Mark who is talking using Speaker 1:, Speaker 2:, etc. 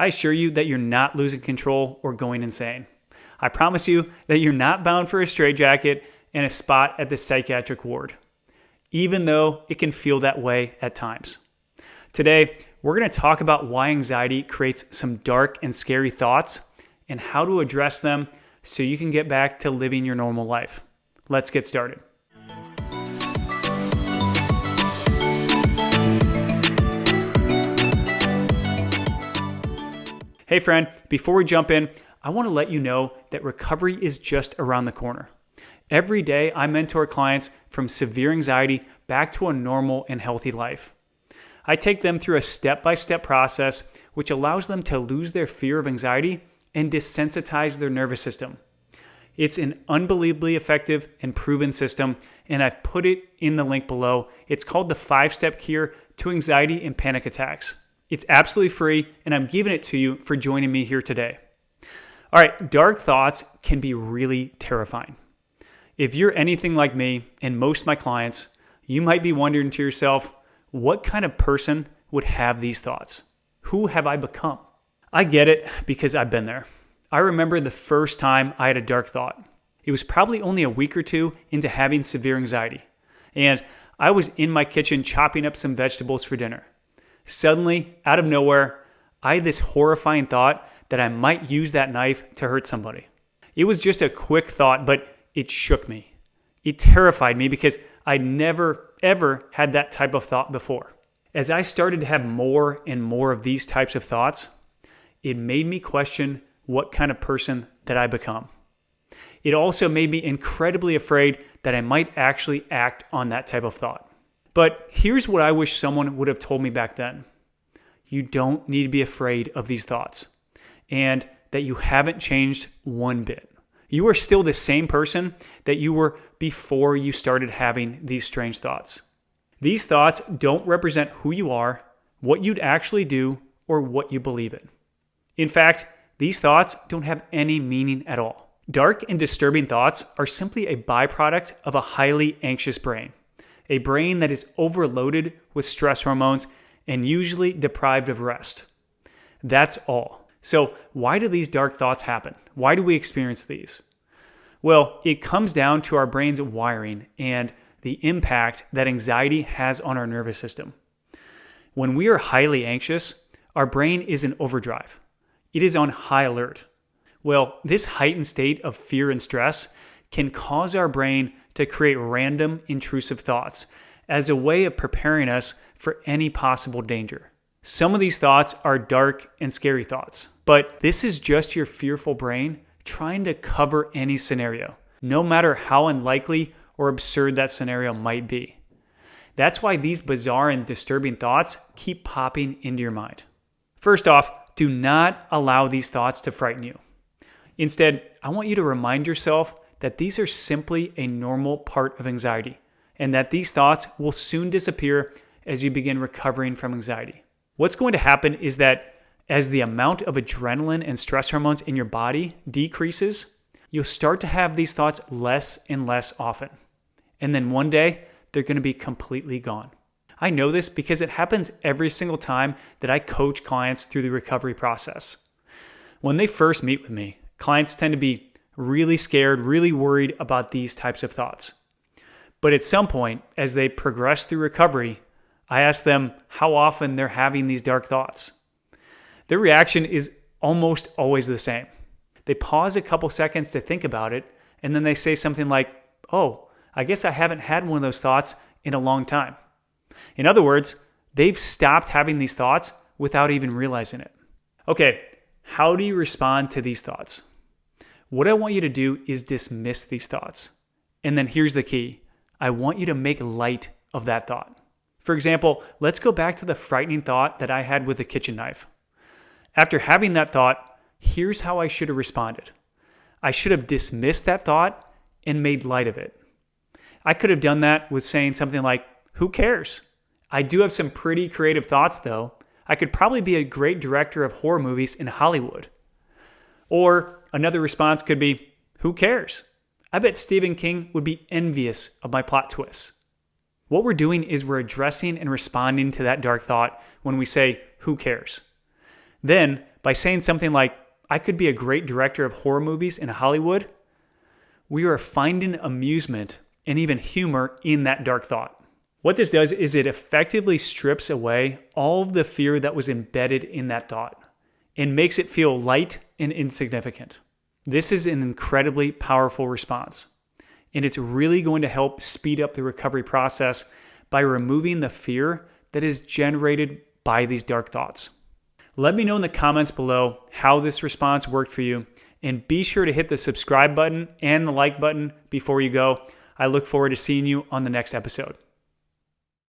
Speaker 1: I assure you that you're not losing control or going insane. I promise you that you're not bound for a straitjacket and a spot at the psychiatric ward, even though it can feel that way at times. Today, we're going to talk about why anxiety creates some dark and scary thoughts and how to address them so you can get back to living your normal life. Let's get started. Hey friend, before we jump in, I want to let you know that recovery is just around the corner. Every day, I mentor clients from severe anxiety back to a normal and healthy life. I take them through a step-by-step process which allows them to lose their fear of anxiety and desensitize their nervous system. It's an unbelievably effective and proven system, and I've put it in the link below. It's called the 5-Step Cure to Anxiety and Panic Attacks. It's absolutely free, and I'm giving it to you for joining me here today. All right, dark thoughts can be really terrifying. If you're anything like me and most of my clients, you might be wondering to yourself, what kind of person would have these thoughts? Who have I become? I get it because I've been there. I remember the first time I had a dark thought. It was probably only a week or two into having severe anxiety, and I was in my kitchen chopping up some vegetables for dinner. Suddenly, out of nowhere, I had this horrifying thought that I might use that knife to hurt somebody. It was just a quick thought, but it shook me. It terrified me because I'd never, ever had that type of thought before. As I started to have more and more of these types of thoughts, it made me question what kind of person that I become. It also made me incredibly afraid that I might actually act on that type of thought. But here's what I wish someone would have told me back then. You don't need to be afraid of these thoughts, and that you haven't changed one bit. You are still the same person that you were before you started having these strange thoughts. These thoughts don't represent who you are, what you'd actually do, or what you believe in. In fact, these thoughts don't have any meaning at all. Dark and disturbing thoughts are simply a byproduct of a highly anxious brain. A brain that is overloaded with stress hormones and usually deprived of rest. That's all. So why do these dark thoughts happen? Why do we experience these? Well, it comes down to our brain's wiring and the impact that anxiety has on our nervous system. When we are highly anxious, our brain is in overdrive. It is on high alert. Well, this heightened state of fear and stress can cause our brain to create random intrusive thoughts as a way of preparing us for any possible danger. Some of these thoughts are dark and scary thoughts, but this is just your fearful brain trying to cover any scenario, no matter how unlikely or absurd that scenario might be. That's why these bizarre and disturbing thoughts keep popping into your mind. First off, do not allow these thoughts to frighten you. Instead, I want you to remind yourself that these are simply a normal part of anxiety, and that these thoughts will soon disappear as you begin recovering from anxiety. What's going to happen is that as the amount of adrenaline and stress hormones in your body decreases, you'll start to have these thoughts less and less often. And then one day, they're going to be completely gone. I know this because it happens every single time that I coach clients through the recovery process. When they first meet with me, clients tend to be really scared, really worried about these types of thoughts. But at some point, as they progress through recovery, I ask them how often they're having these dark thoughts. Their reaction is almost always the same. They pause a couple seconds to think about it, and then they say something like, "Oh, I guess I haven't had one of those thoughts in a long time." In other words, they've stopped having these thoughts without even realizing it. Okay, how do you respond to these thoughts? What I want you to do is dismiss these thoughts. And then here's the key. I want you to make light of that thought. For example, let's go back to the frightening thought that I had with the kitchen knife. After having that thought, here's how I should have responded. I should have dismissed that thought and made light of it. I could have done that with saying something like, "Who cares? I do have some pretty creative thoughts though. I could probably be a great director of horror movies in Hollywood." Or another response could be, "Who cares? I bet Stephen King would be envious of my plot twists." What we're doing is we're addressing and responding to that dark thought when we say, "Who cares?" Then, by saying something like, I could be a great director of horror movies in Hollywood, we are finding amusement and even humor in that dark thought. What this does is it effectively strips away all of the fear that was embedded in that thought and makes it feel light and insignificant. This is an incredibly powerful response, and it's really going to help speed up the recovery process by removing the fear that is generated by these dark thoughts. Let me know in the comments below how this response worked for you, and be sure to hit the subscribe button and the like button before you go. I look forward to seeing you on the next episode.